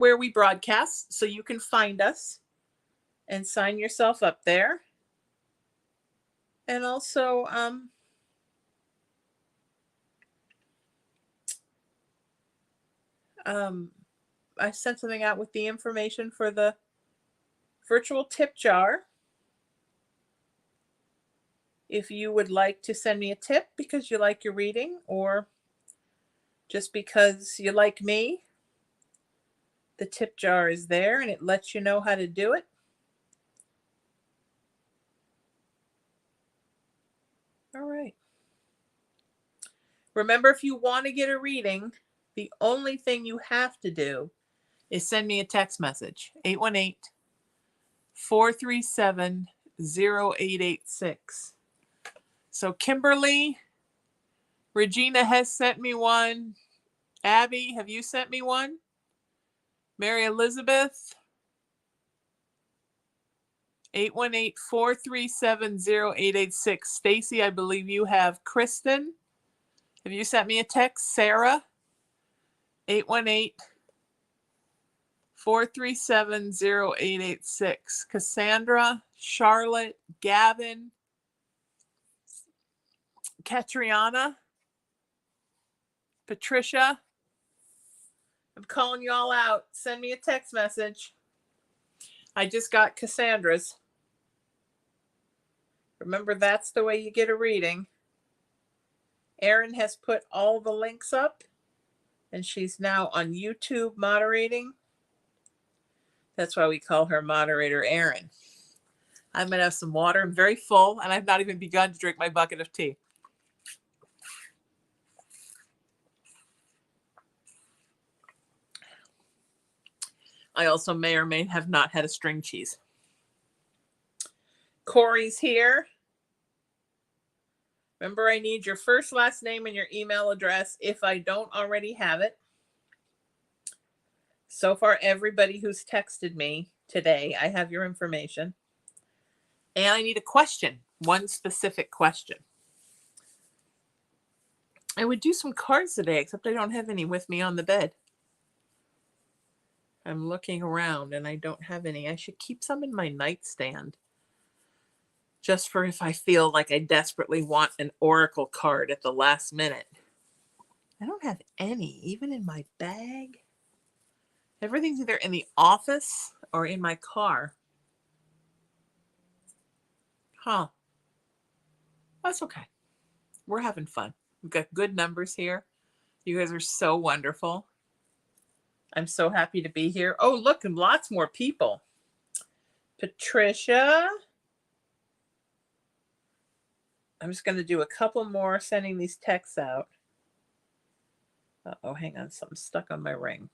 where we broadcast, so you can find us and sign yourself up there. And also, I sent something out with the information for the virtual tip jar. If you would like to send me a tip because you like your reading, or just because you like me, the tip jar is there and it lets you know how to do it. All right. Remember, if you want to get a reading, the only thing you have to do is send me a text message, 818-437-0886. So Kimberly, Regina has sent me one. Abby, have you sent me one? Mary Elizabeth, 818-437-0886. Stacy, I believe you have. Kristen, have you sent me a text? Sarah, 818-437-0886. Cassandra, Charlotte, Gavin, Katriana, Patricia, I'm calling you all out. Send me a text message. I just got Cassandra's. Remember, that's the way you get a reading. Erin has put all the links up, and she's now on YouTube moderating. That's why we call her moderator Erin. I'm going to have some water. I'm very full, and I've not even begun to drink my bucket of tea. I also may or may have not had a string cheese. Corey's here. Remember, I need your first, last name, and your email address if I don't already have it. So far, everybody who's texted me today, I have your information. And I need a question, one specific question. I would do some cards today, except I don't have any with me on the bed. I'm looking around and I don't have any. I should keep some in my nightstand, just for if I feel like I desperately want an oracle card at the last minute. I don't have any, even in my bag. Everything's either in the office or in my car. Huh. That's okay. We're having fun. We've got good numbers here. You guys are so wonderful. I'm so happy to be here. Oh, look, and lots more people. Patricia. I'm just going to do a couple more sending these texts out. Uh-oh, hang on. Something's stuck on my ring.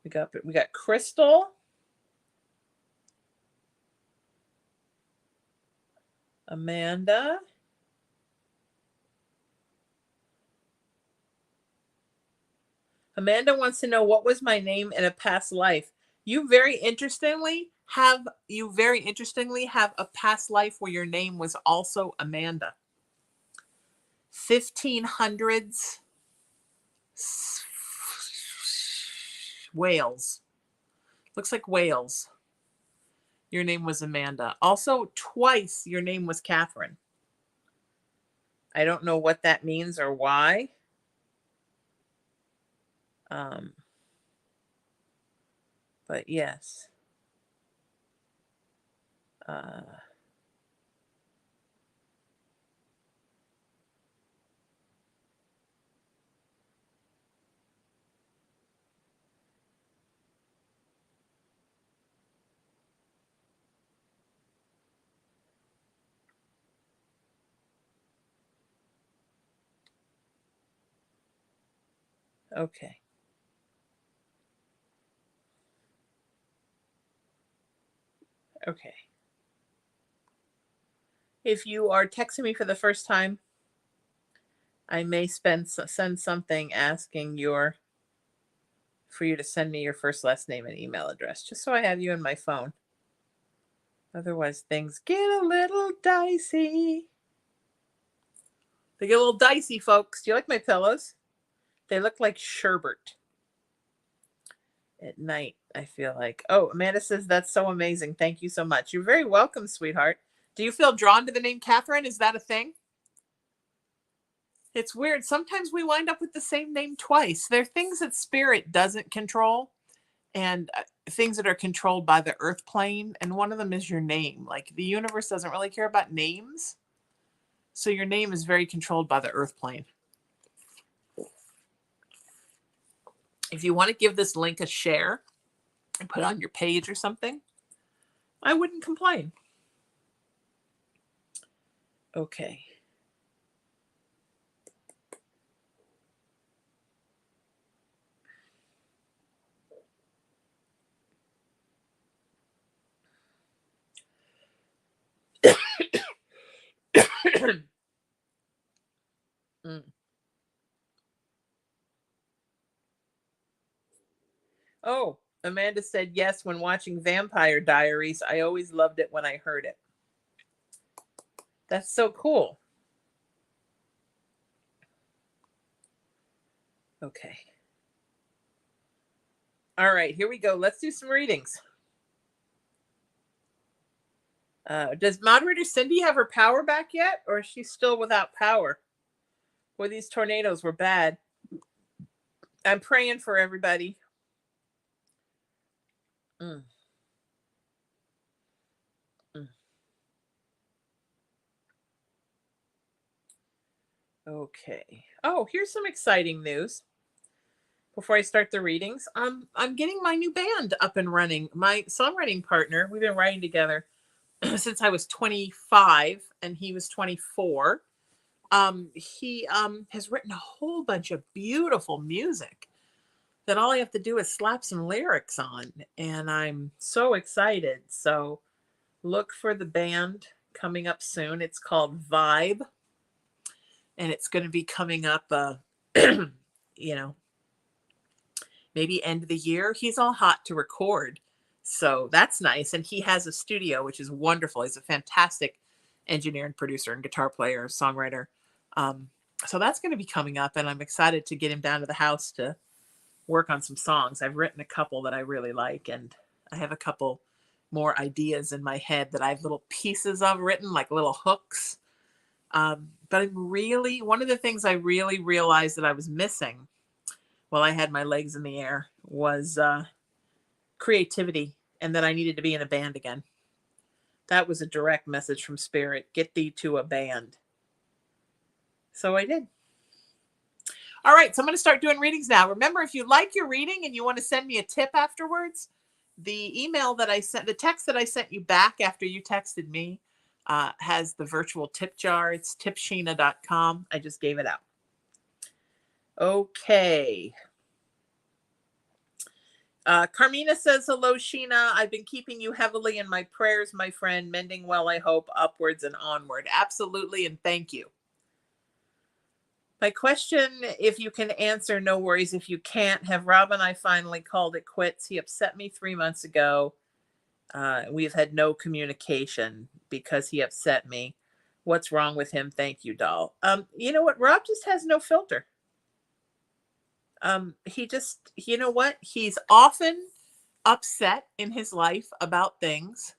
We got Crystal. Amanda. Amanda wants to know, what was my name in a past life? You very interestingly have a past life where your name was also Amanda. 1500s Wales. Looks like Wales. Your name was Amanda. Also, twice your name was Catherine. I don't know what that means or why. But yes. Okay. Okay. If you are texting me for the first time, I may send something asking for you to send me your first, last name, and email address, just so I have you in my phone. Otherwise, things get a little dicey. They get a little dicey, folks. Do you like my pillows? They look like sherbet at night, I feel like. Oh, Amanda says, that's so amazing. Thank you so much. You're very welcome, sweetheart. Do you feel drawn to the name Catherine? Is that a thing? It's weird. Sometimes we wind up with the same name twice. There are things that spirit doesn't control and things that are controlled by the earth plane. And one of them is your name. Like the universe doesn't really care about names. So your name is very controlled by the earth plane. If you want to give this link a share and put it on your page or something, I wouldn't complain. Okay. Mm. Oh, Amanda said, yes, when watching Vampire Diaries, I always loved it when I heard it. That's so cool. Okay. All right, here we go. Let's do some readings. Does moderator Cindy have her power back yet, or is she still without power? Boy, these tornadoes were bad. I'm praying for everybody. Mm. Mm. Okay. Oh, here's some exciting news. Before I start the readings, I'm getting my new band up and running. My songwriting partner, we've been writing together since I was 25 and he was 24. He has written a whole bunch of beautiful music that all I have to do is slap some lyrics on, and I'm so excited. So look for the band coming up soon. It's called Vibe, and it's going to be coming up you know, maybe end of the year. He's all hot to record, so that's nice. And he has a studio, which is wonderful. He's a fantastic engineer and producer and guitar player, songwriter. So that's going to be coming up, and I'm excited to get him down to the house to work on some songs. I've written a couple that I really like, and I have a couple more ideas in my head that I have little pieces of written, like little hooks. But I'm really, one of the things I really realized that I was missing while I had my legs in the air was creativity, and that I needed to be in a band again. That was a direct message from Spirit. Get thee to a band. So I did. All right, so I'm going to start doing readings now. Remember, if you like your reading and you want to send me a tip afterwards, the email that I sent, the text that I sent you back after you texted me has the virtual tip jar. It's tipsheena.com. I just gave it out. Okay. Carmina says, hello, Sheena. I've been keeping you heavily in my prayers, my friend. Mending well, I hope, upwards and onward. Absolutely, and thank you. My question, if you can answer, no worries. If you can't, have Rob and I finally called it quits? He upset me 3 months ago. We've had no communication because he upset me. What's wrong with him? Thank you, doll. You know what? Rob just has no filter. He just, you know what? He's often upset in his life about things.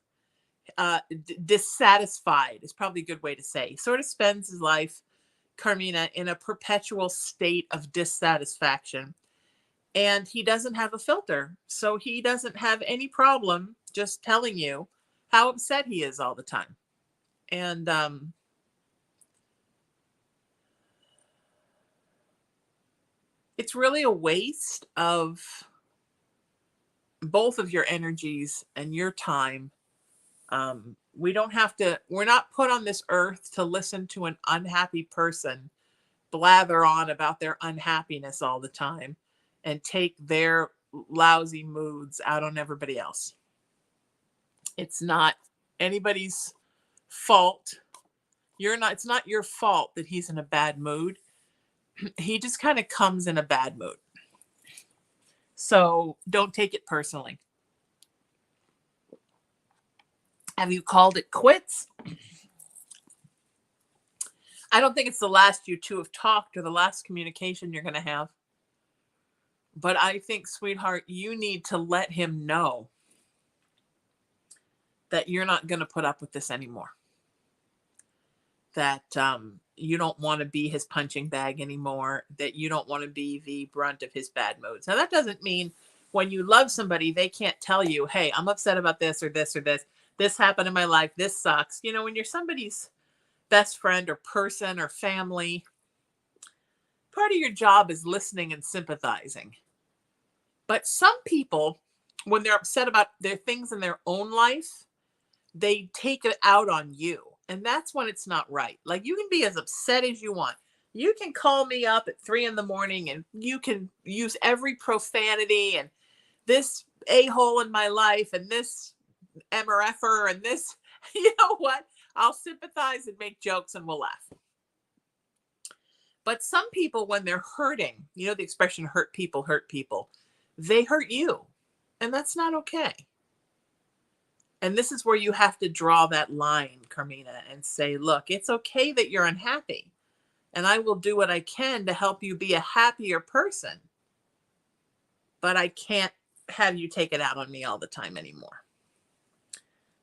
Dissatisfied is probably a good way to say. He sort of spends his life, Carmina, in a perpetual state of dissatisfaction. And he doesn't have a filter. So he doesn't have any problem just telling you how upset he is all the time. And it's really a waste of both of your energies and your time. We don't have to, we're not put on this earth to listen to an unhappy person blather on about their unhappiness all the time and take their lousy moods out on everybody else. It's not anybody's fault. It's not your fault that he's in a bad mood. He just kind of comes in a bad mood. So don't take it personally. Have you called it quits? I don't think it's the last you two have talked or the last communication you're going to have. But I think, sweetheart, you need to let him know that you're not going to put up with this anymore. That you don't want to be his punching bag anymore, that you don't want to be the brunt of his bad moods. Now, that doesn't mean when you love somebody, they can't tell you, hey, I'm upset about this or this or this. This happened in my life. This sucks. You know, when you're somebody's best friend or person or family, part of your job is listening and sympathizing. But some people, when they're upset about their things in their own life, they take it out on you. And that's when it's not right. Like, you can be as upset as you want. You can call me up at 3 a.m. and you can use every profanity and this a-hole in my life and this MRFer and this, you know what? I'll sympathize and make jokes and we'll laugh. But some people, when they're hurting, you know the expression hurt people, they hurt you. And that's not okay. And this is where you have to draw that line, Carmina, and say, look, it's okay that you're unhappy. And I will do what I can to help you be a happier person. But I can't have you take it out on me all the time anymore.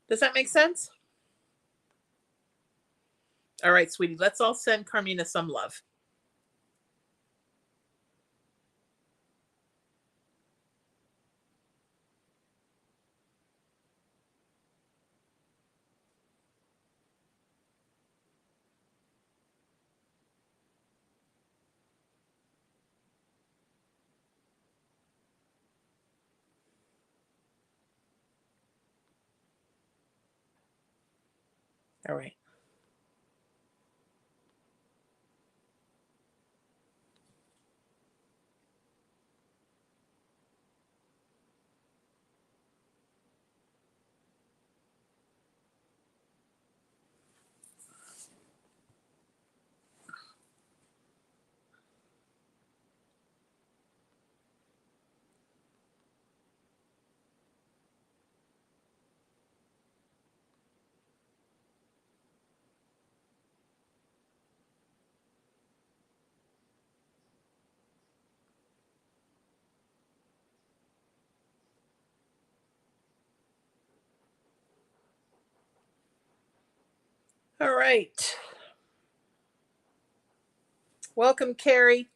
Does that make sense? All right, sweetie, let's all send Carmina some love. All right. All right. Welcome, Carrie.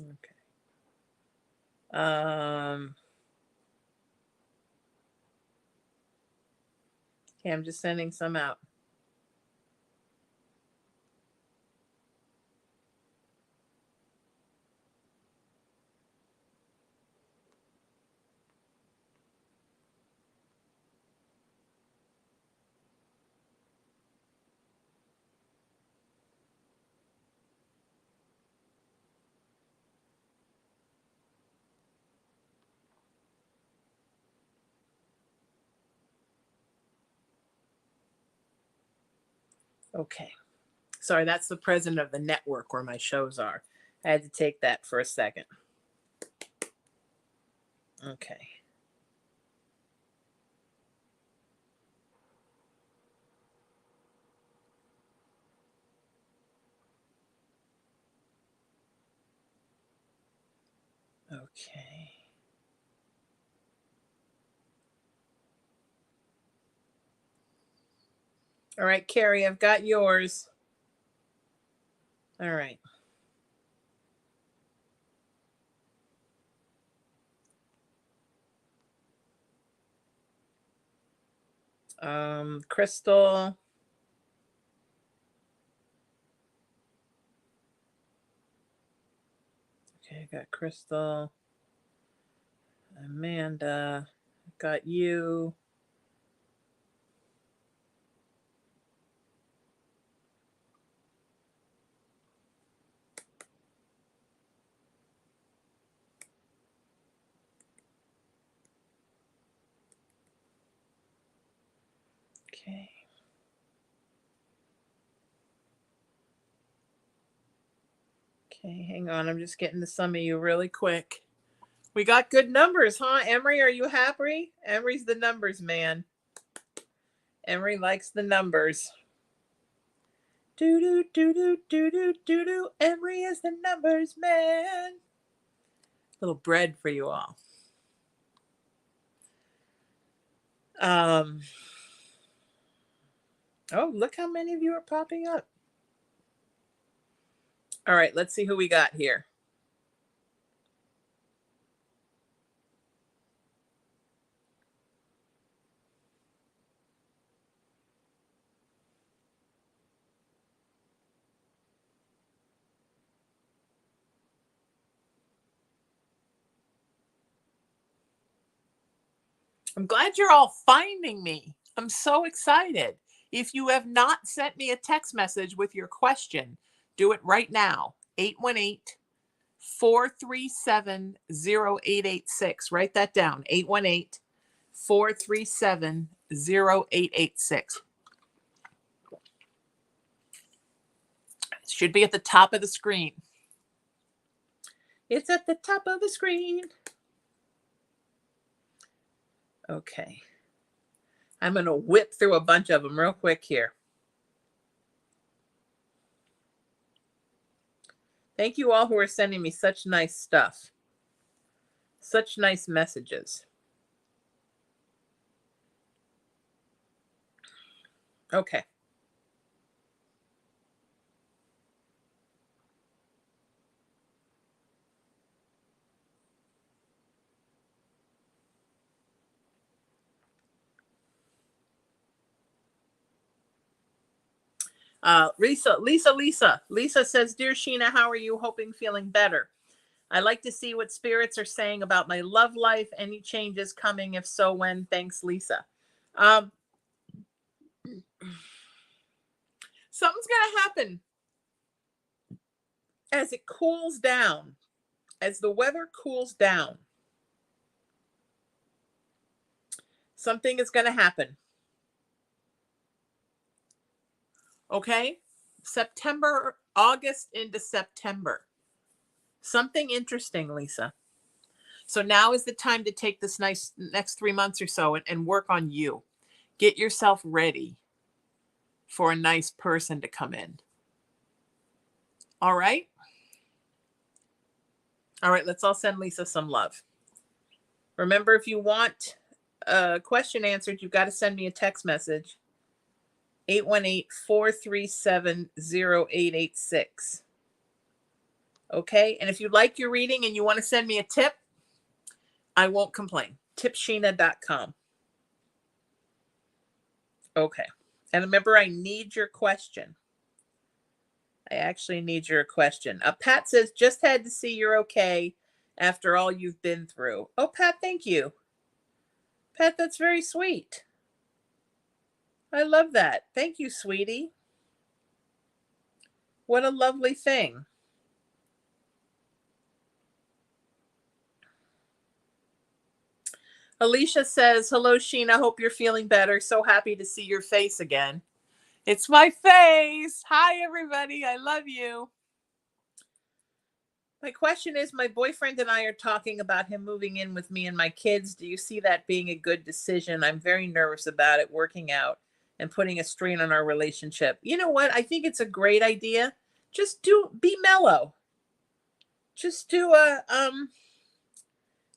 Okay. Okay, I'm just sending some out. Okay. Sorry, that's the president of the network where my shows are. I had to take that for a second. Okay. Okay. All right, Carrie, I've got yours. All right. Crystal. Okay, I got Crystal. Amanda. Got you. Okay. Okay, hang on. I'm just getting to some of you really quick. We got good numbers, huh? Emery, are you happy? Emery's the numbers man. Emery likes the numbers. Do do do do do do do do. Emery is the numbers man. Little bread for you all. Oh, look how many of you are popping up. All right, let's see who we got here. I'm glad you're all finding me. I'm so excited. If you have not sent me a text message with your question, do it right now. 818-437-0886. Write that down. 818-437-0886. It should be at the top of the screen. It's at the top of the screen. Okay. I'm going to whip through a bunch of them real quick here. Thank you all who are sending me such nice stuff. Such nice messages. Okay. Lisa says, "Dear Sheena, how are you? Hoping feeling better. I like to see what spirits are saying about my love life. Any changes coming? If so, when? Thanks, Lisa." Something's gonna happen as it cools down, as the weather cools down. Something is gonna happen. Okay, September, August into September. Something interesting, Lisa. So now is the time to take this next 3 months or so and work on you. Get yourself ready for a nice person to come in. All right? All right, let's all send Lisa some love. Remember, if you want a question answered, you've got to send me a text message. 818-437-0886. Okay? And if you like your reading and you want to send me a tip, I won't complain. Tipsheena.com. Okay. And remember, I need your question. I actually need your question. Pat says, just had to see you're okay after all you've been through. Oh, Pat, thank you. Pat, that's very sweet. I love that. Thank you, sweetie. What a lovely thing. Alicia says, hello, Sheena. Hope you're feeling better. So happy to see your face again. It's my face. Hi, everybody. I love you. My question is, my boyfriend and I are talking about him moving in with me and my kids. Do you see that being a good decision? I'm very nervous about it working out and putting a strain on our relationship. You know what? I think it's a great idea. Just be mellow. Just do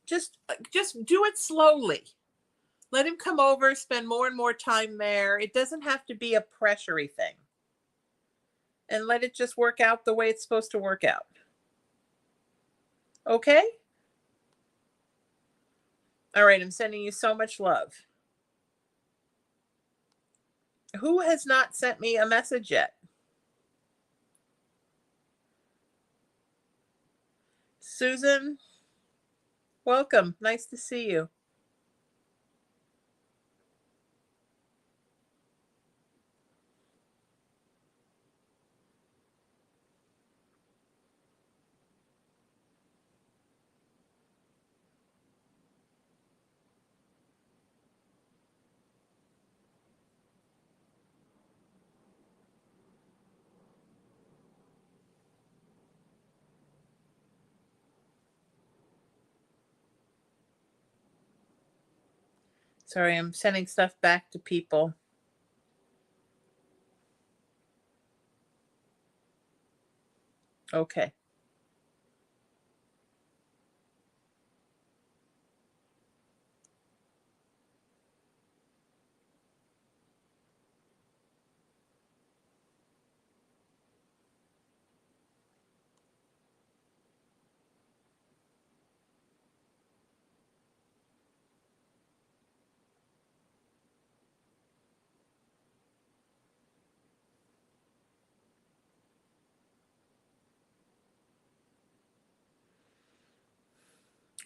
just do it slowly. Let him come over, spend more and more time there. It doesn't have to be a pressury thing. And let it just work out the way it's supposed to work out. Okay? All right, I'm sending you so much love. Who has not sent me a message yet? Susan, welcome. Nice to see you. Sorry, I'm sending stuff back to people. Okay.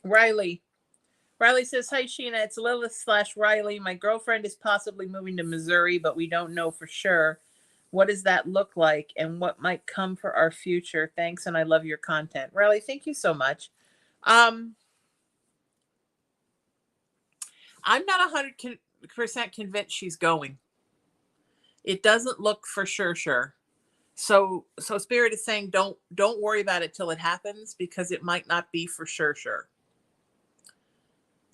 Riley. Riley says, "Hi, Sheena. It's Lilith/Riley. My girlfriend is possibly moving to Missouri, but we don't know for sure. What does that look like and what might come for our future? Thanks, and I love your content." Riley, thank you so much. I'm not 100% convinced she's going. It doesn't look for sure. So Spirit is saying don't worry about it till it happens, because it might not be for sure.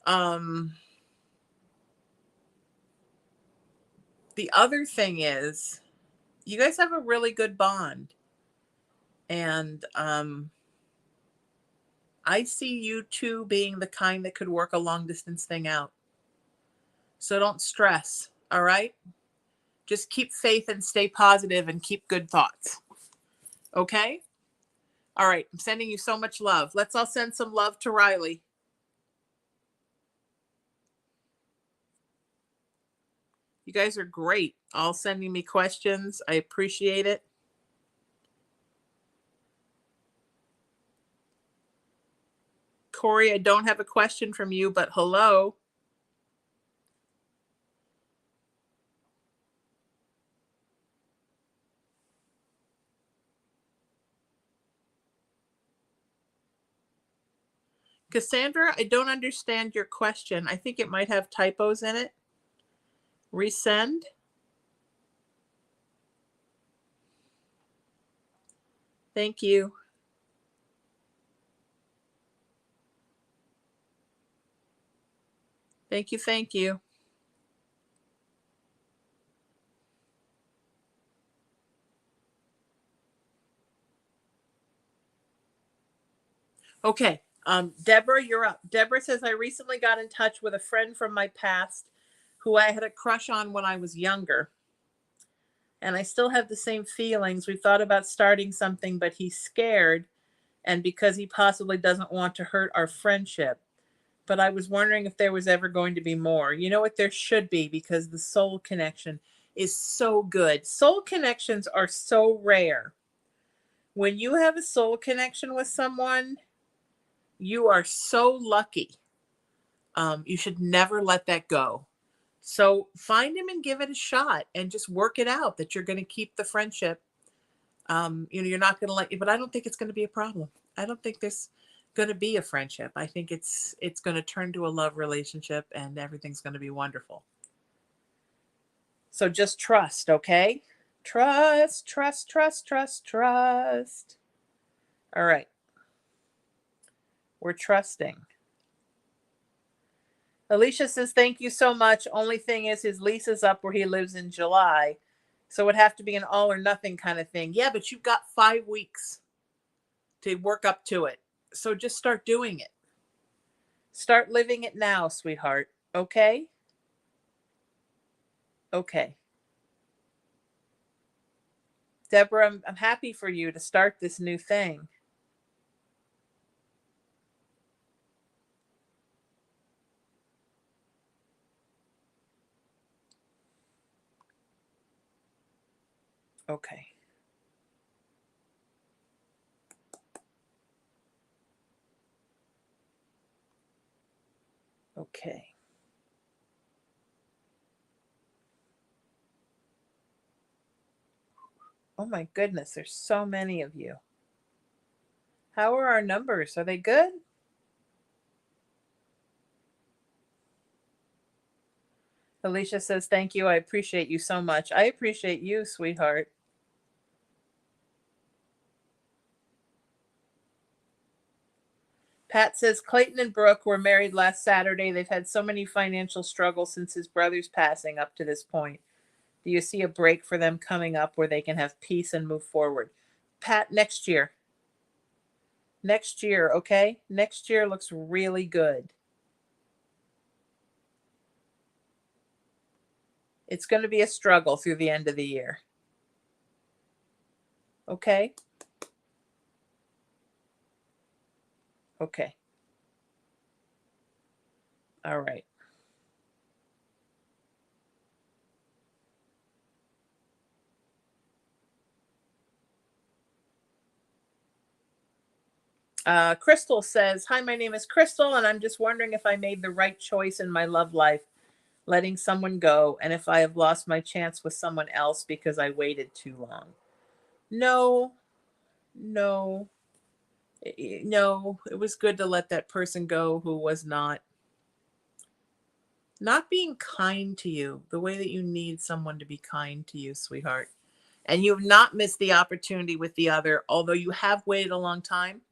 Um the other thing is, you guys have a really good bond, and I see you two being the kind that could work a long distance thing out. So don't stress, all right? Just keep faith and stay positive and keep good thoughts. Okay? All right, I'm sending you so much love. Let's all send some love to Riley. You guys are great. All sending me questions. I appreciate it. Corey, I don't have a question from you, but hello. Cassandra, I don't understand your question. I think it might have typos in it. Resend. Thank you. Thank you. Thank you. Okay. Deborah, you're up. Deborah says, I recently got in touch with a friend from my past who I had a crush on when I was younger. And I still have the same feelings. We thought about starting something, but he's scared. And because he possibly doesn't want to hurt our friendship. But I was wondering if there was ever going to be more. You know what? There should be, because the soul connection is so good. Soul connections are so rare. When you have a soul connection with someone, you are so lucky. You should never let that go. So find him and give it a shot and just work it out that you're going to keep the friendship. You're not going to let you, but I don't think it's going to be a problem. I don't think there's going to be a friendship. I think it's going to turn to a love relationship and everything's going to be wonderful. So just trust, okay? Trust. All right. We're trusting. Alicia says, thank you so much. Only thing is, his lease is up where he lives in July. So it would have to be an all or nothing kind of thing. Yeah, but you've got 5 weeks to work up to it. So just start doing it. Start living it now, sweetheart. Okay? Okay. Deborah, I'm happy for you to start this new thing. Okay. Okay. Oh my goodness, there's so many of you. How are our numbers? Are they good? Alicia says, thank you. I appreciate you so much. I appreciate you, sweetheart. Pat says Clayton and Brooke were married last Saturday. They've had so many financial struggles since his brother's passing up to this point. Do you see a break for them coming up where they can have peace and move forward? Pat, next year. Next year, okay? Next year looks really good. It's going to be a struggle through the end of the year. Okay? Okay. All right. Crystal says, hi, my name is Crystal, and I'm just wondering if I made the right choice in my love life, letting someone go, and if I have lost my chance with someone else because I waited too long. No, no, no. It was good to let that person go who was not being kind to you the way that you need someone to be kind to you, sweetheart. And you've not missed the opportunity with the other, although you have waited a long time.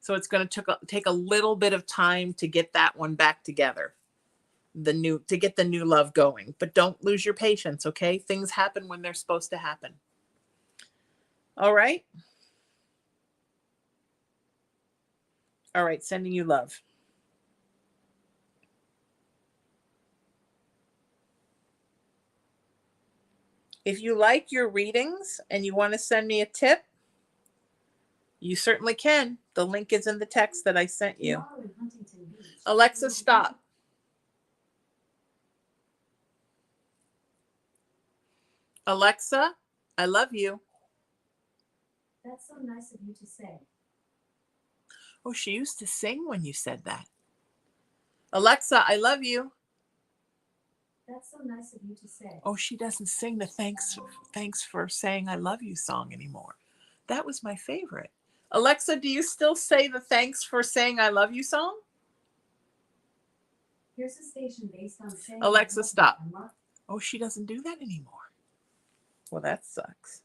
So it's going to take a little bit of time to get that one back together, to get the new love going. But don't lose your patience, okay? Things happen when they're supposed to happen. All right? All right, sending you love. If you like your readings and you want to send me a tip, you certainly can. The link is in the text that I sent you. Alexa, stop. Alexa, I love you. That's so nice of you to say. Oh, she used to sing when you said that. Alexa, I love you. That's so nice of you to say. Oh, she doesn't sing the thanks for saying I love you song anymore. That was my favorite. Alexa, do you still say the thanks for saying I love you song? Here's a station based on saying Alexa, stop. Oh, she doesn't do that anymore. Well, that sucks.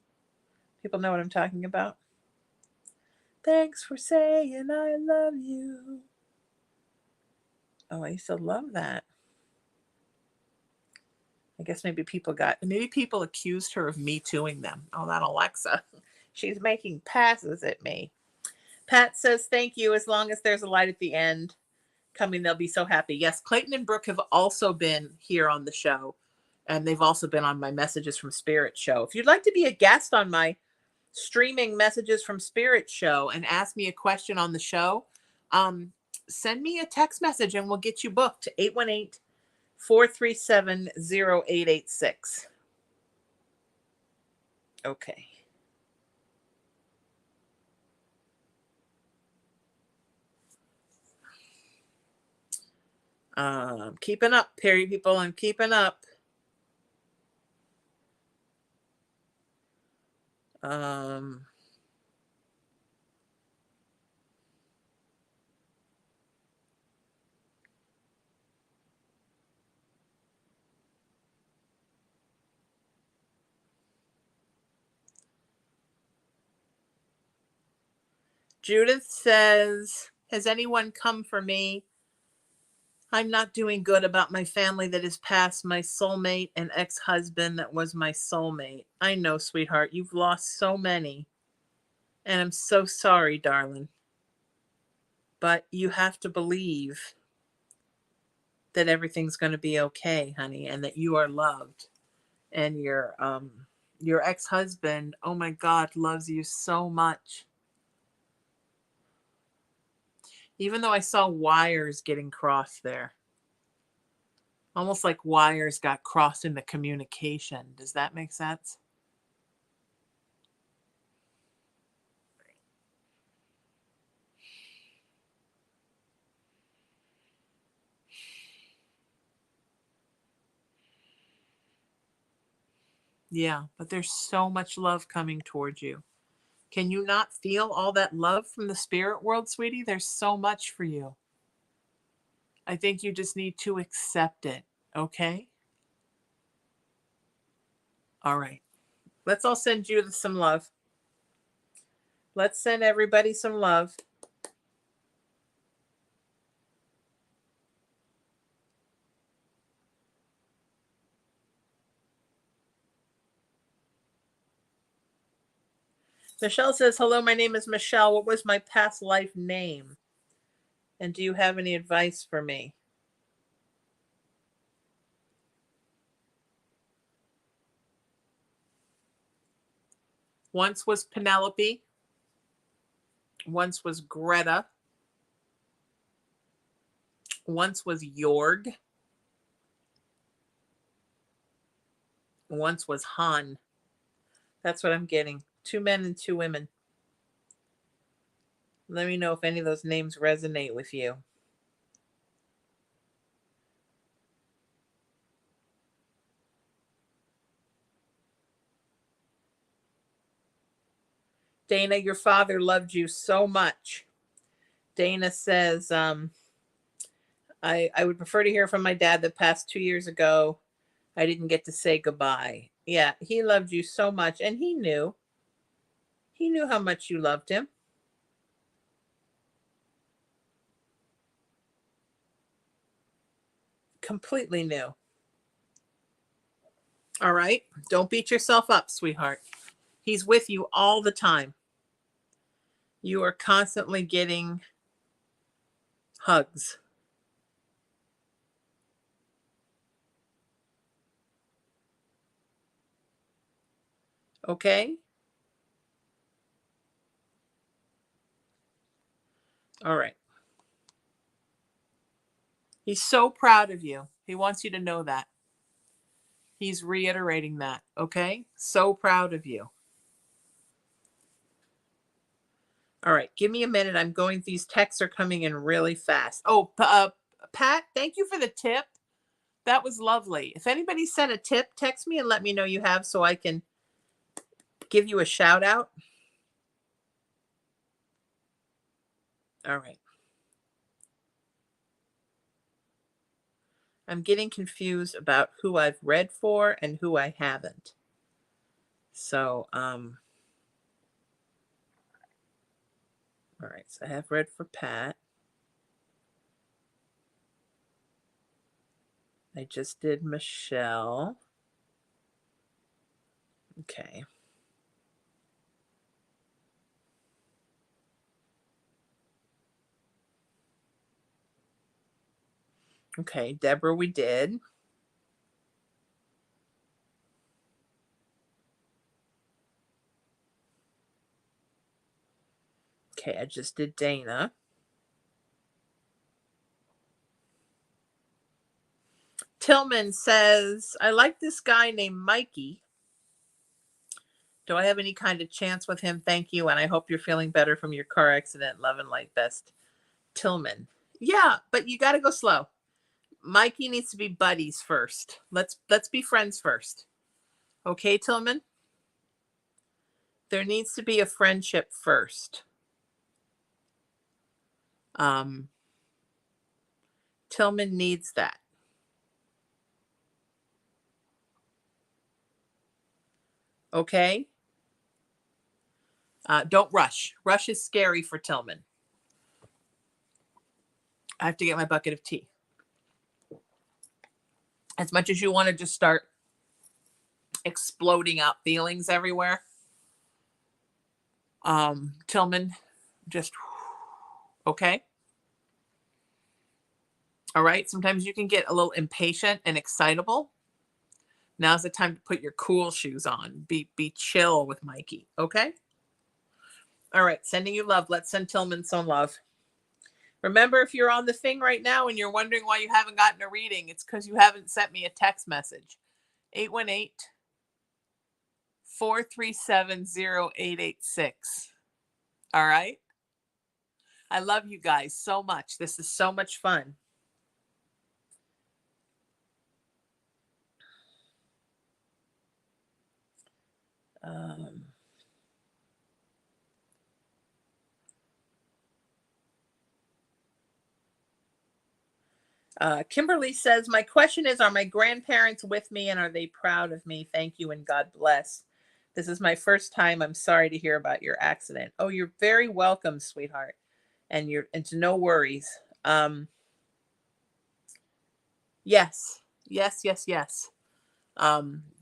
People know what I'm talking about. Thanks for saying I love you. Oh, I used to love that. I guess maybe people accused her of me tooing them. Oh, that Alexa. She's making passes at me. Pat says, thank you. As long as there's a light at the end coming, they'll be so happy. Yes, Clayton and Brooke have also been here on the show. And they've also been on my Messages from Spirit show. If you'd like to be a guest on my streaming Messages from Spirit show and ask me a question on the show, send me a text message and we'll get you booked to 818-437-0886. Okay. Keeping up, Perry people. I'm keeping up. Judith says, has anyone come for me? I'm not doing good about my family that is past, my soulmate and ex-husband that was my soulmate. I know, sweetheart, you've lost so many. And I'm so sorry, darling. But you have to believe that everything's going to be okay, honey, and that you are loved. And your ex-husband, oh my God, loves you so much. Even though I saw wires getting crossed there. Almost like wires got crossed in the communication. Does that make sense? Yeah, but there's so much love coming towards you. Can you not feel all that love from the spirit world, sweetie? There's so much for you. I think you just need to accept it, okay? All right. Let's all send you some love. Let's send everybody some love. Michelle says, hello, my name is Michelle. What was my past life name? And do you have any advice for me? Once was Penelope. Once was Greta. Once was Jorg. Once was Han. That's what I'm getting. 2 men and 2 women. Let me know if any of those names resonate with you. Dana, your father loved you so much. Dana says, I would prefer to hear from my dad that passed 2 years ago. I didn't get to say goodbye. Yeah, he loved you so much, and he knew. He knew how much you loved him. Completely knew. All right. Don't beat yourself up, sweetheart. He's with you all the time. You are constantly getting hugs. Okay? All right. He's so proud of you. He wants you to know that. He's reiterating that. Okay? So proud of you. All right. Give me a minute. I'm going. These texts are coming in really fast. Oh, Pat, thank you for the tip. That was lovely. If anybody sent a tip, text me and let me know you have so I can give you a shout out. All right. I'm getting confused about who I've read for and who I haven't. So, all right. So I have read for Pat. I just did Michelle. Okay. Okay, Deborah, we did. Okay, I just did Dana. Tillman says, I like this guy named Mikey. Do I have any kind of chance with him? Thank you. And I hope you're feeling better from your car accident. Love and light, best. Tillman. Yeah, but you got to go slow. Mikey needs to be buddies first. Let's be friends first. Okay, Tillman? There needs to be a friendship first. Tillman needs that. Okay? Don't rush. Rush is scary for Tillman. I have to get my bucket of tea. As much as you want to just start exploding out feelings everywhere, Tillman, just okay. All right. Sometimes you can get a little impatient and excitable. Now's the time to put your cool shoes on. Be chill with Mikey. Okay. All right. Sending you love. Let's send Tillman some love. Remember, if you're on the thing right now and you're wondering why you haven't gotten a reading, it's because you haven't sent me a text message. 818-437-0886. All right. I love you guys so much. This is so much fun. Kimberly says, my question is, are my grandparents with me and are they proud of me? Thank you and God bless. This is my first time. I'm sorry to hear about your accident. Oh, you're very welcome, sweetheart. And no worries. Yes.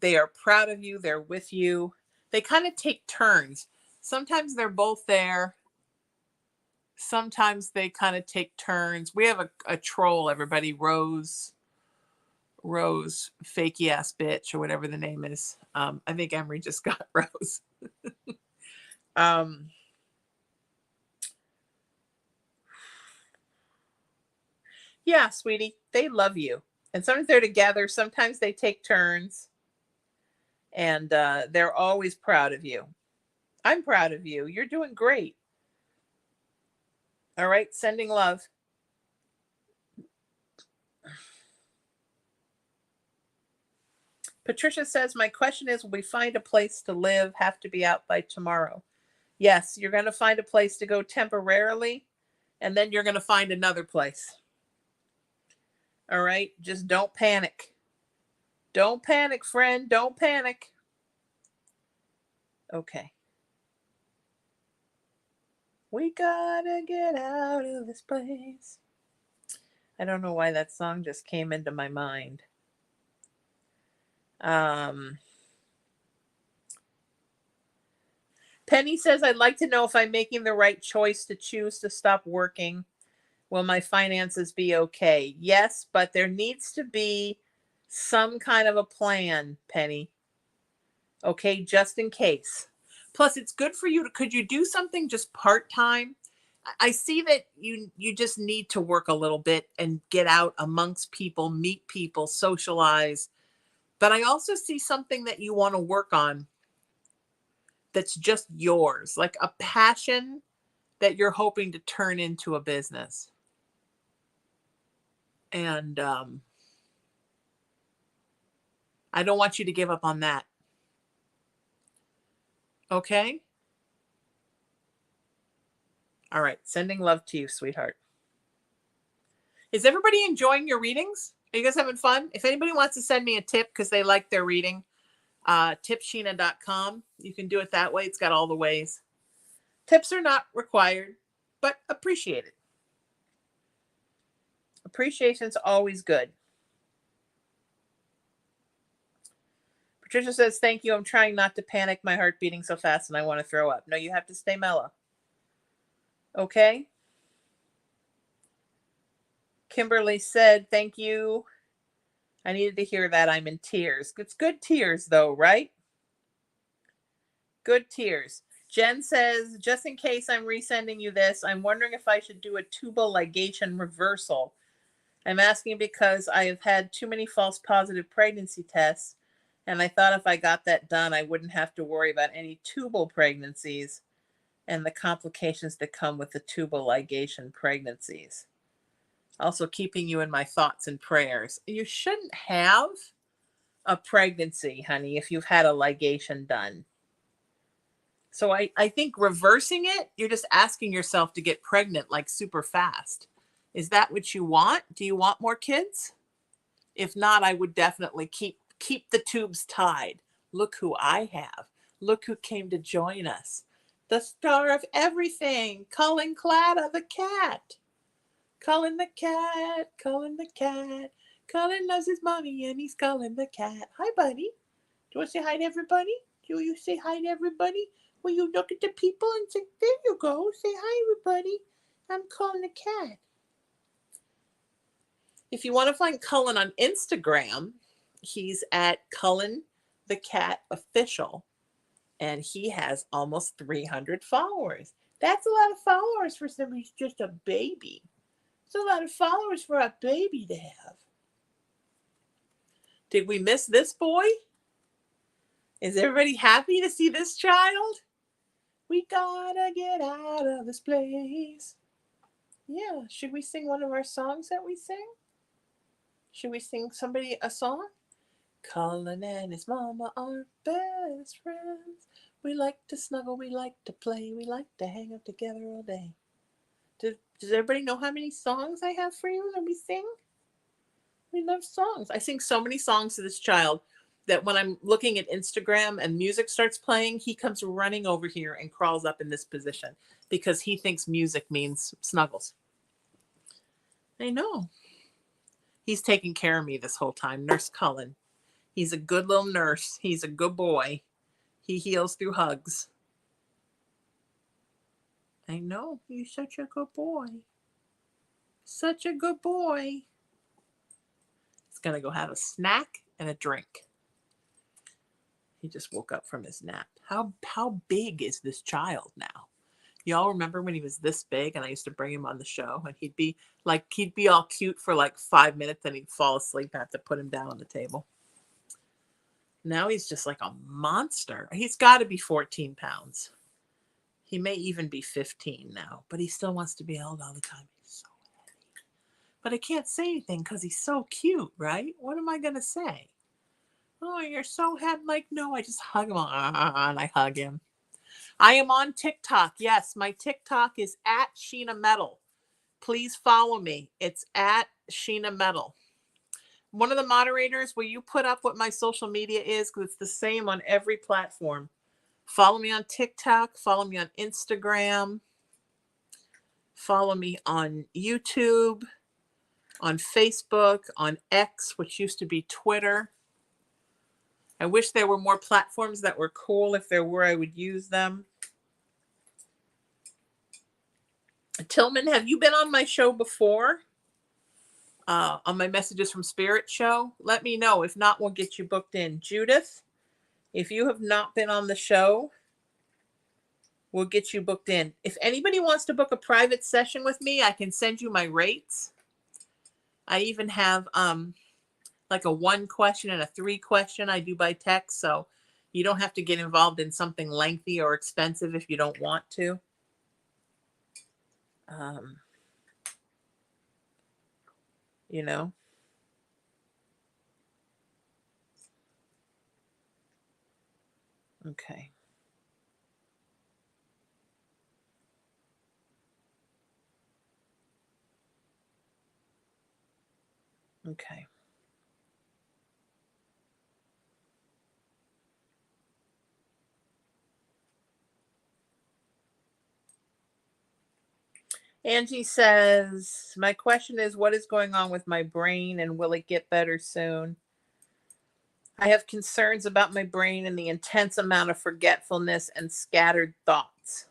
They are proud of you. They're with you. They kind of take turns. Sometimes they're both there. Sometimes they kind of take turns. We have a troll, everybody, Rose, fakey ass bitch, or whatever the name is. I think Emery just got Rose. um, yeah, sweetie, they love you. And sometimes they're together. Sometimes they take turns. And they're always proud of you. I'm proud of you. You're doing great. All right, sending love. Patricia says, my question is, will we find a place to live? Have to be out by tomorrow. Yes, you're going to find a place to go temporarily, and then you're going to find another place. All right, just don't panic. Don't panic, friend. Don't panic. Okay. We gotta get out of this place. I don't know why that song just came into my mind. Penny says, I'd like to know if I'm making the right choice to choose to stop working. Will my finances be okay? Yes, but there needs to be some kind of a plan, Penny. Okay, just in case. Plus, it's good for you to, could you do something just part-time? I see that you just need to work a little bit and get out amongst people, meet people, socialize. But I also see something that you want to work on that's just yours, like a passion that you're hoping to turn into a business. And I don't want you to give up on that. Okay? All right. Sending love to you, sweetheart. Is everybody enjoying your readings? Are you guys having fun? If anybody wants to send me a tip because they like their reading, tipsheena.com. You can do it that way. It's got all the ways. Tips are not required, but appreciated. Appreciation's always good. Patricia says, thank you. I'm trying not to panic. My heart beating so fast and I want to throw up. No, you have to stay mellow. Okay? Kimberly said, thank you. I needed to hear that. I'm in tears. It's good tears, though, right? Good tears. Jen says, just in case I'm resending you this, I'm wondering if I should do a tubal ligation reversal. I'm asking because I have had too many false positive pregnancy tests, and I thought if I got that done, I wouldn't have to worry about any tubal pregnancies and the complications that come with the tubal ligation pregnancies. Also keeping you in my thoughts and prayers. You shouldn't have a pregnancy, honey, if you've had a ligation done. So I think reversing it, you're just asking yourself to get pregnant like super fast. Is that what you want? Do you want more kids? If not, I would definitely keep the tubes tied. Look who I have. Look who came to join us. The star of everything, Cullen Clatta the cat. Cullen the cat, Cullen the cat. Cullen loves his mommy and he's Cullen the cat. Hi, buddy. Do you want to say hi to everybody? Do you say hi to everybody? Will you look at the people and say, there you go. Say hi, everybody. I'm Cullen the cat. If you want to find Cullen on Instagram, he's at Cullen the Cat Official, and he has almost 300 followers. That's a lot of followers for somebody who's just a baby. It's a lot of followers for a baby to have. Did we miss this boy? Is everybody happy to see this child? We gotta get out of this place. Yeah, should we sing one of our songs that we sing? Should we sing somebody a song? Cullen and his mama are best friends. We like to snuggle, we like to play, we like to hang out together all day. Does everybody know how many songs I have for you that we sing? We love songs. I sing so many songs to this child that when I'm looking at Instagram and music starts playing, he comes running over here and crawls up in this position because he thinks music means snuggles. I know. He's taking care of me this whole time, Nurse Cullen. He's a good little nurse. He's a good boy. He heals through hugs. I know. You're such a good boy. Such a good boy. He's going to go have a snack and a drink. He just woke up from his nap. How big is this child now? Y'all remember when he was this big and I used to bring him on the show and he'd be all cute for like 5 minutes and he'd fall asleep. I have to put him down on the table. Now he's just like a monster. He's got to be 14 pounds. He may even be 15 now, but he still wants to be held all the time. He's so heavy. But I can't say anything because he's so cute, right? What am I going to say? Oh, you're so heavy. Like, no, I just hug him and I hug him. I am on TikTok. Yes, my TikTok is at Sheena Metal. Please follow me. It's at Sheena Metal. One of the moderators, will you put up what my social media is? Because it's the same on every platform. Follow me on TikTok. Follow me on Instagram. Follow me on YouTube, on Facebook, on X, which used to be Twitter. I wish there were more platforms that were cool. If there were, I would use them. Tillman, have you been on my show before? On my Messages from Spirit show? Let me know. If not, we'll get you booked in. Judith, if you have not been on the show, we'll get you booked in. If anybody wants to book a private session with me, I can send you my rates. I even have like a 1 question and a 3 question I do by text, so you don't have to get involved in something lengthy or expensive if you don't want to. You know. Okay. Okay. Angie says, my question is, what is going on with my brain and will it get better soon? I have concerns about my brain and the intense amount of forgetfulness and scattered thoughts.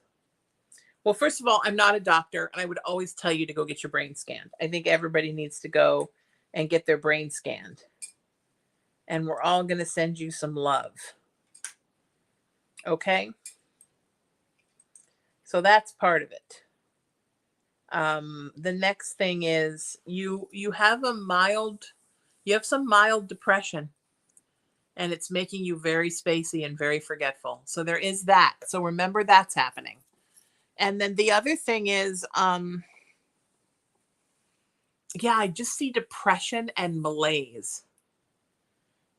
Well, first of all, I'm not a doctor, and I would always tell you to go get your brain scanned. I think everybody needs to go and get their brain scanned. And we're all going to send you some love. Okay? So that's part of it. The next thing is you have some mild depression. And it's making you very spacey and very forgetful. So there is that. So remember that's happening. And then the other thing is, I just see depression and malaise.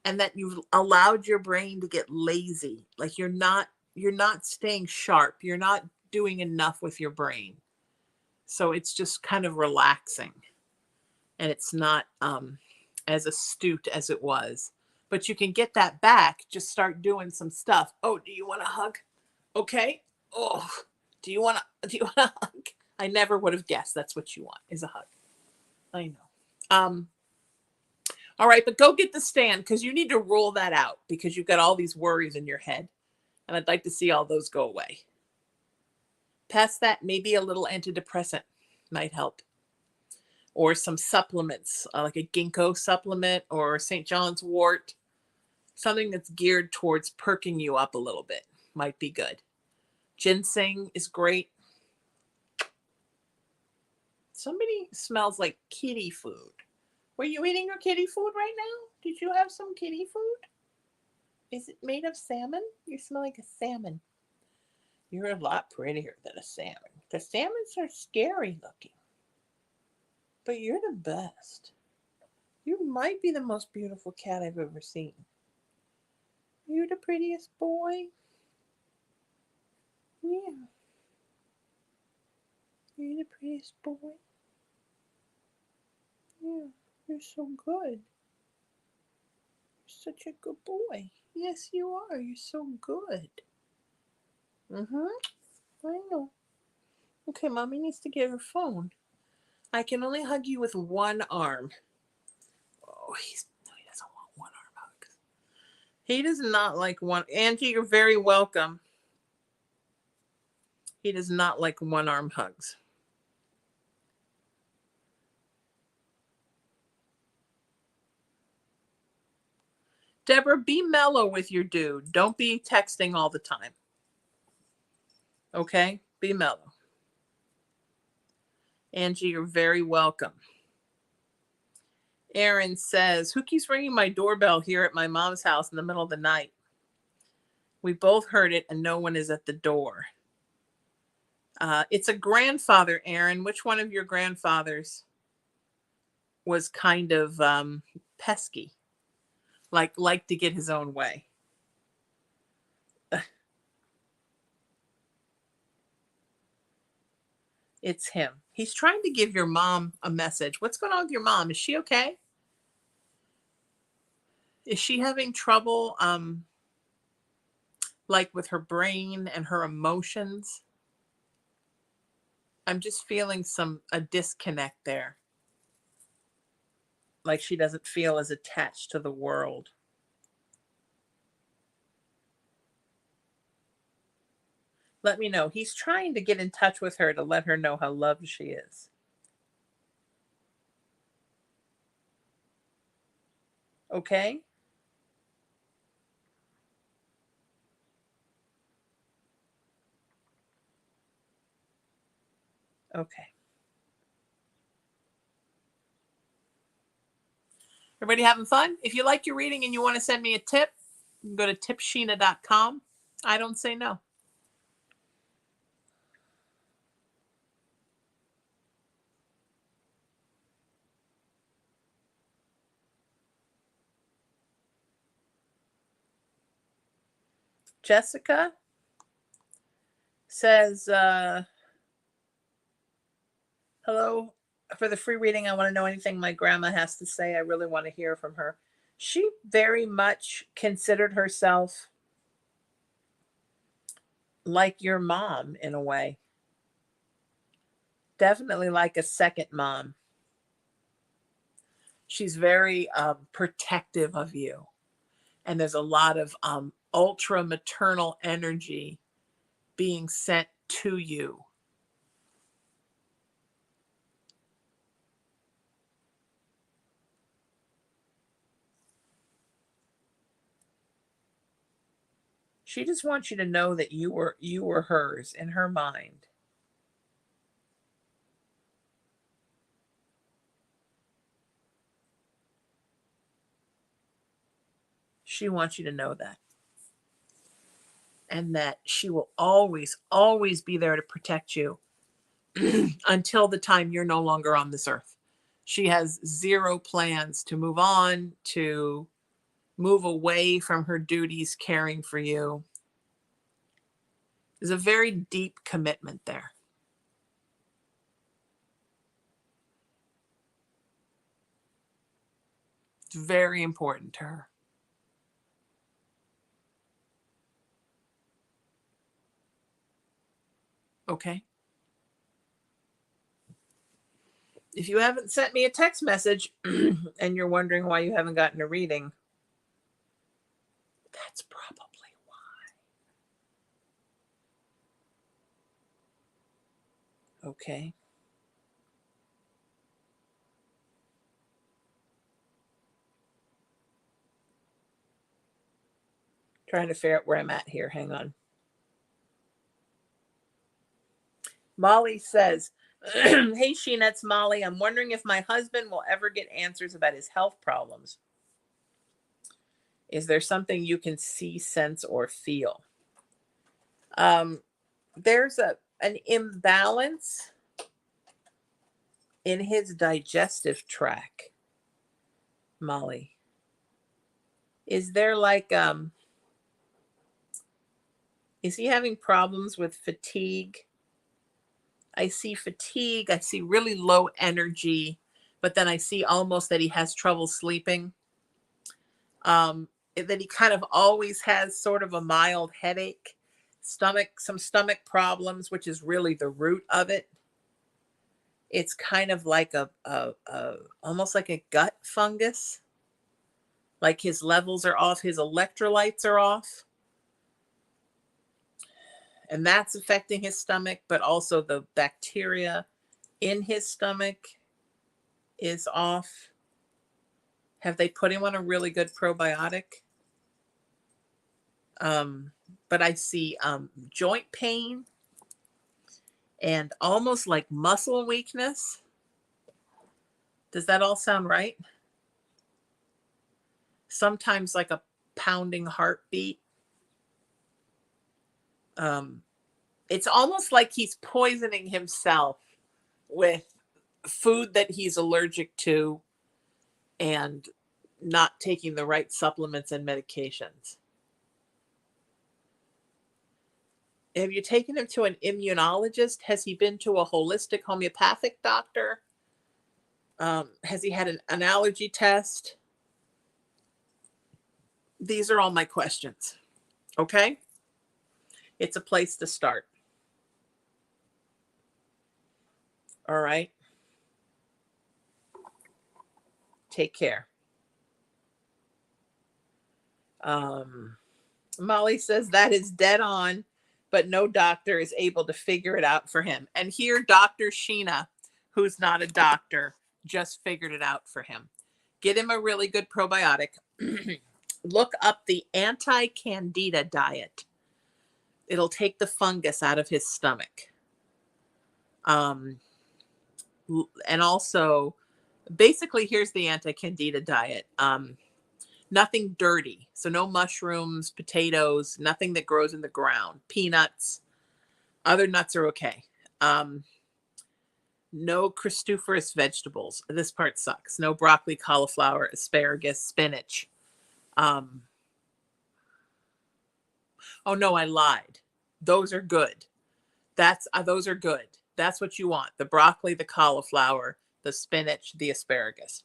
And that you've allowed your brain to get lazy. Like you're not staying sharp. You're not doing enough with your brain. So it's just kind of relaxing. And it's not as astute as it was. But you can get that back. Just start doing some stuff. Oh, do you want a hug? Okay. Oh, do you want a hug? I never would have guessed that's what you want, is a hug. I know. All right, but go get the stand because you need to rule that out because you've got all these worries in your head. And I'd like to see all those go away. Past that, maybe a little antidepressant might help. Or some supplements, like a ginkgo supplement or St. John's wort. Something that's geared towards perking you up a little bit might be good. Ginseng is great. Somebody smells like kitty food. Were you eating your kitty food right now? Did you have some kitty food? Is it made of salmon? You smell like a salmon. You're a lot prettier than a salmon. The salmons are scary looking. But you're the best. You might be the most beautiful cat I've ever seen. You're the prettiest boy. Yeah. You're the prettiest boy. Yeah, you're so good. You're such a good boy. Yes, you are. You're so good. I know. Okay, Mommy needs to get her phone. I can only hug you with one arm. Oh, he doesn't want one arm hugs. He does not like one. Angie, you're very welcome. He does not like one arm hugs. Deborah, be mellow with your dude. Don't be texting all the time. Okay? Be mellow. Angie, you're very welcome. Aaron says, who keeps ringing my doorbell here at my mom's house in the middle of the night? We both heard it and no one is at the door. It's a grandfather, Aaron. Which one of your grandfathers was kind of pesky? Like to get his own way? It's him. He's trying to give your mom a message. What's going on with your mom? Is she okay? Is she having trouble like with her brain and her emotions? I'm just feeling a disconnect there. Like she doesn't feel as attached to the world. Let me know. He's trying to get in touch with her to let her know how loved she is. Okay? Okay. Everybody having fun? If you like your reading and you want to send me a tip, you can go to tipsheena.com. I don't say no. Jessica says, hello. For the free reading, I want to know anything my grandma has to say. I really want to hear from her. She very much considered herself like your mom in a way. Definitely like a second mom. She's very protective of you. And there's a lot of ultra maternal energy being sent to you. She just wants you to know that you were hers in her mind. She wants you to know that. And that she will always, always be there to protect you until the time you're no longer on this earth. She has zero plans to move on, to move away from her duties caring for you. There's a very deep commitment there. It's very important to her. Okay. If you haven't sent me a text message and you're wondering why you haven't gotten a reading, that's probably why. Okay. Trying to figure out where I'm at here. Hang on. Molly says, hey, Sheena, it's Molly. I'm wondering if my husband will ever get answers about his health problems. Is there something you can see, sense, or feel? There's an imbalance in his digestive tract, Molly. Is there like is he having problems with fatigue? I see fatigue. I see really low energy, but then I see almost that he has trouble sleeping. That he kind of always has sort of a mild headache, some stomach problems, which is really the root of it. It's kind of like a almost like a gut fungus. Like his levels are off, his electrolytes are off. And that's affecting his stomach, but also the bacteria in his stomach is off. Have they put him on a really good probiotic? But I see joint pain and almost like muscle weakness. Does that all sound right? Sometimes like a pounding heartbeat. It's almost like he's poisoning himself with food that he's allergic to and not taking the right supplements and medications. Have you taken him to an immunologist? Has he been to a holistic homeopathic doctor? Has he had an allergy test? These are all my questions. Okay? It's a place to start. All right? Take care. Molly says that is dead on, but no doctor is able to figure it out for him. And here, Dr. Sheena, who's not a doctor, just figured it out for him. Get him a really good probiotic. Look up the anti-candida diet. It'll take the fungus out of his stomach. And also, basically, here's the anti-candida diet. Nothing dirty. So no mushrooms, potatoes, nothing that grows in the ground, peanuts. Other nuts are okay. No cruciferous vegetables. This part sucks. No broccoli, cauliflower, asparagus, spinach. Oh no, I lied. Those are good. Those are good. That's what you want. The broccoli, the cauliflower, the spinach, the asparagus.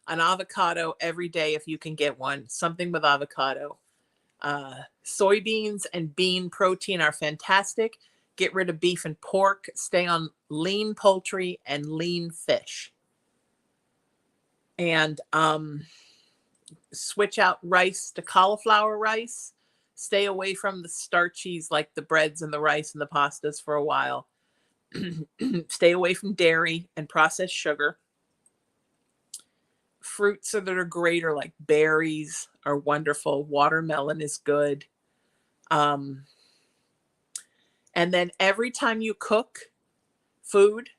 An avocado every day if you can get one. Something with avocado. Soybeans and bean protein are fantastic. Get rid of beef and pork. Stay on lean poultry and lean fish. And switch out rice to cauliflower rice. Stay away from the starchies like the breads and the rice and the pastas for a while. Stay away from dairy and processed sugar. Fruits that are great are like berries are wonderful. Watermelon is good. And then every time you cook food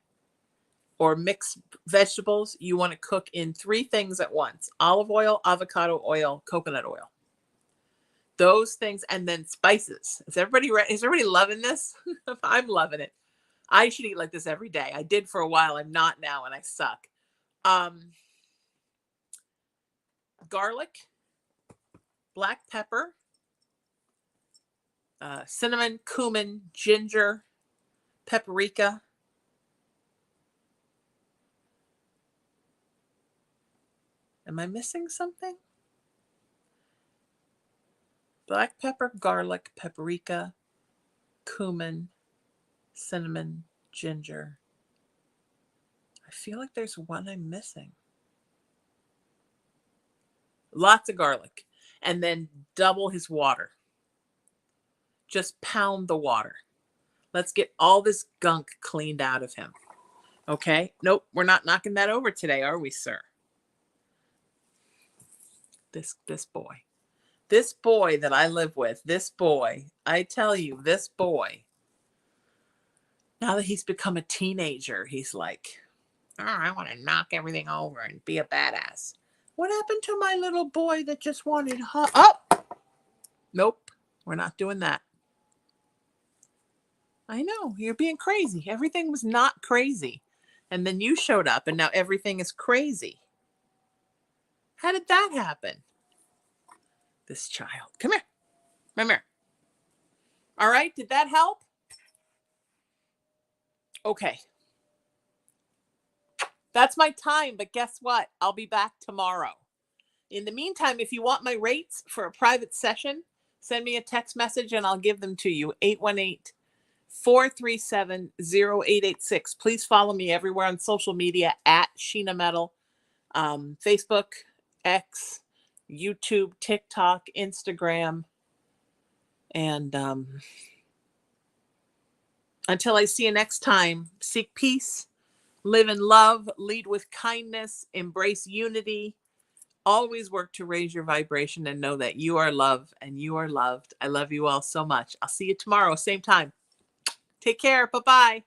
or mix vegetables, you want to cook in 3 things at once: olive oil, avocado oil, coconut oil. Those things, and then spices. Is everybody loving this? I'm loving it. I should eat like this every day. I did for a while. I'm not now, and I suck. Garlic, black pepper, cinnamon, cumin, ginger, paprika. Am I missing something? Black pepper, garlic, paprika, cumin, cinnamon, ginger. I feel like there's one I'm missing. Lots of garlic. And then double his water. Just pound the water. Let's get all this gunk cleaned out of him. Okay? Nope, we're not knocking that over today, are we, sir? This boy. This boy that I live with, this boy, I tell you, this boy, now that he's become a teenager, he's like, oh, I want to knock everything over and be a badass. What happened to my little boy that just wanted Oh! Nope, we're not doing that. I know, you're being crazy. Everything was not crazy. And then you showed up and now everything is crazy. How did that happen? This child. Come here. Come here. All right, did that help? Okay. That's my time, but guess what? I'll be back tomorrow. In the meantime, if you want my rates for a private session, send me a text message and I'll give them to you. 818-437-0886. Please follow me everywhere on social media at Sheena Metal. Facebook, X, YouTube, TikTok, Instagram, And until I see you next time, seek peace, live in love, lead with kindness, embrace unity, always work to raise your vibration and know that you are loved and you are loved. I love you all so much. I'll see you tomorrow, same time. Take care. Bye-bye.